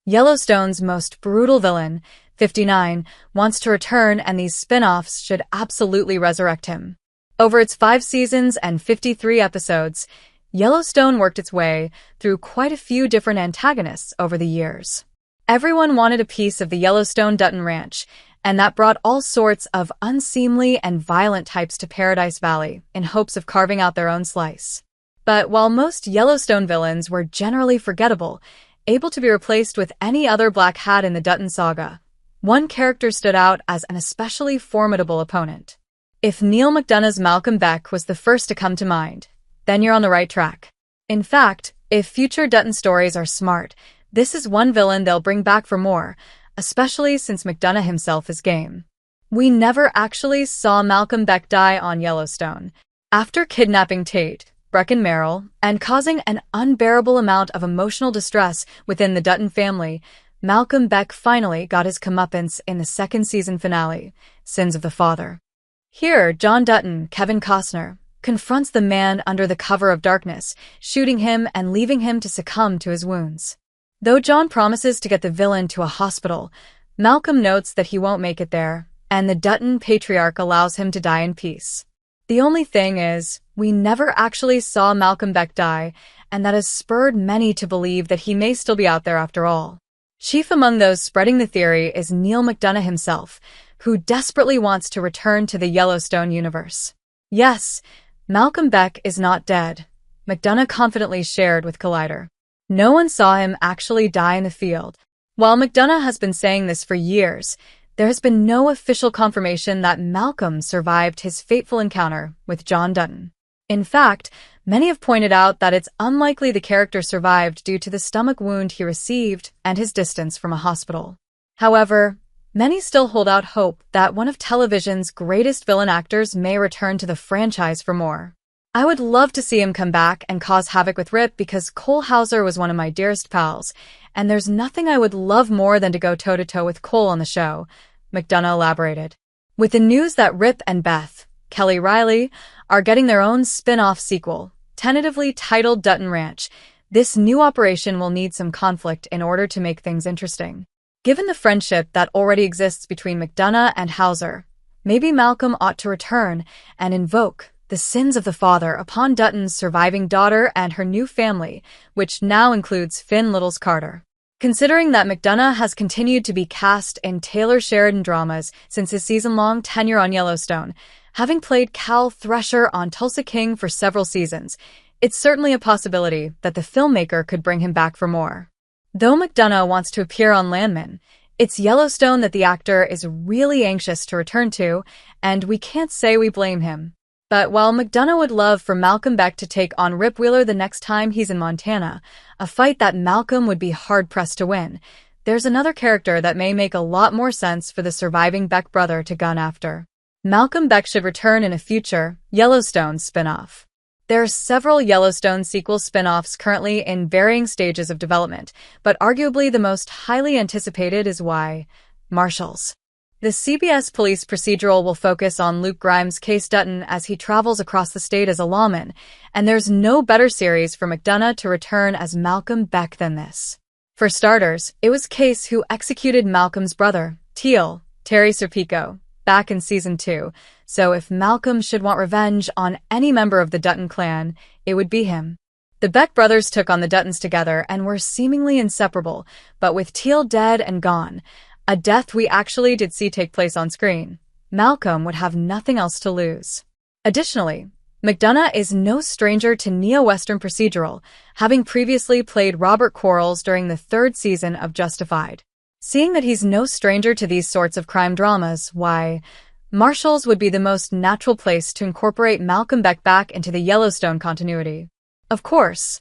Yellowstone's most brutal villain, 59, wants to return, and these spin-offs should absolutely resurrect him. Over its 5 seasons and 53 episodes, Yellowstone worked its way through quite a few different antagonists over the years. Everyone wanted a piece of the Yellowstone Dutton Ranch, and that brought all sorts of unseemly and violent types to Paradise Valley in hopes of carving out their own slice. But while most Yellowstone villains were generally forgettable, able to be replaced with any other black hat in the Dutton saga, one character stood out as an especially formidable opponent. If Neal McDonough's Malcolm Beck was the first to come to mind, then you're on the right track. In fact, if future Dutton stories are smart, this is one villain they'll bring back for more, especially since McDonough himself is game. We never actually saw Malcolm Beck die on Yellowstone. After kidnapping Tate, Breck and Merrill, and causing an unbearable amount of emotional distress within the Dutton family, Malcolm Beck finally got his comeuppance in the 2nd season finale, Sins of the Father. Here, John Dutton, Kevin Costner, confronts the man under the cover of darkness, shooting him and leaving him to succumb to his wounds. Though John promises to get the villain to a hospital, Malcolm notes that he won't make it there, and the Dutton patriarch allows him to die in peace. The only thing is, we never actually saw Malcolm Beck die, and that has spurred many to believe that he may still be out there after all. Chief among those spreading the theory is Neal McDonough himself, who desperately wants to return to the Yellowstone universe. Yes, Malcolm Beck is not dead, McDonough confidently shared with Collider. No one saw him actually die in the field. While McDonough has been saying this for years, there has been no official confirmation that Malcolm survived his fateful encounter with John Dutton. In fact, many have pointed out that it's unlikely the character survived due to the stomach wound he received and his distance from a hospital. However, many still hold out hope that one of television's greatest villain actors may return to the franchise for more. I would love to see him come back and cause havoc with Rip because Cole Hauser was one of my dearest pals, and there's nothing I would love more than to go toe-to-toe with Cole on the show, McDonough elaborated. With the news that Rip and Beth, Kelly Riley, are getting their own spin-off sequel, tentatively titled Dutton Ranch, this new operation will need some conflict in order to make things interesting. Given the friendship that already exists between McDonough and Hauser, maybe Malcolm ought to return and invoke the sins of the father upon Dutton's surviving daughter and her new family, which now includes Finn Littles Carter. Considering that McDonough has continued to be cast in Taylor Sheridan dramas since his season-long tenure on Yellowstone, having played Cal Thresher on Tulsa King for several seasons, it's certainly a possibility that the filmmaker could bring him back for more. Though McDonough wants to appear on Landman, it's Yellowstone that the actor is really anxious to return to, and we can't say we blame him. But while McDonough would love for Malcolm Beck to take on Rip Wheeler the next time he's in Montana, a fight that Malcolm would be hard-pressed to win, there's another character that may make a lot more sense for the surviving Beck brother to gun after. Malcolm Beck should return in a future Yellowstone spin-off. There are several Yellowstone sequel spin-offs currently in varying stages of development, but arguably the most highly anticipated is Marshals. The CBS police procedural will focus on Luke Grimes' Kayce Dutton as he travels across the state as a lawman, and there's no better series for McDonough to return as Malcolm Beck than this. For starters, it was Kayce who executed Malcolm's brother, Teal, Terry Serpico, back in Season 2, so if Malcolm should want revenge on any member of the Dutton clan, it would be him. The Beck brothers took on the Duttons together and were seemingly inseparable, but with Teal dead and gone, a death we actually did see take place on screen, Malcolm would have nothing else to lose. Additionally, McDonough is no stranger to neo-Western procedural, having previously played Robert Quarles during the 3rd season of Justified. Seeing that he's no stranger to these sorts of crime dramas, Marshals would be the most natural place to incorporate Malcolm Beck back into the Yellowstone continuity. Of course,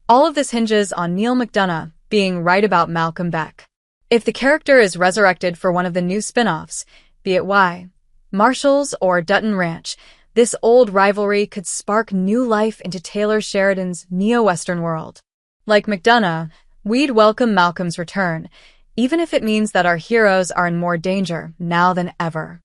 all of this hinges on Neal McDonough being right about Malcolm Beck. If the character is resurrected for one of the new spin-offs, be it Marshals or Dutton Ranch, this old rivalry could spark new life into Taylor Sheridan's neo-Western world. Like McDonough, we'd welcome Malcolm's return, even if it means that our heroes are in more danger now than ever.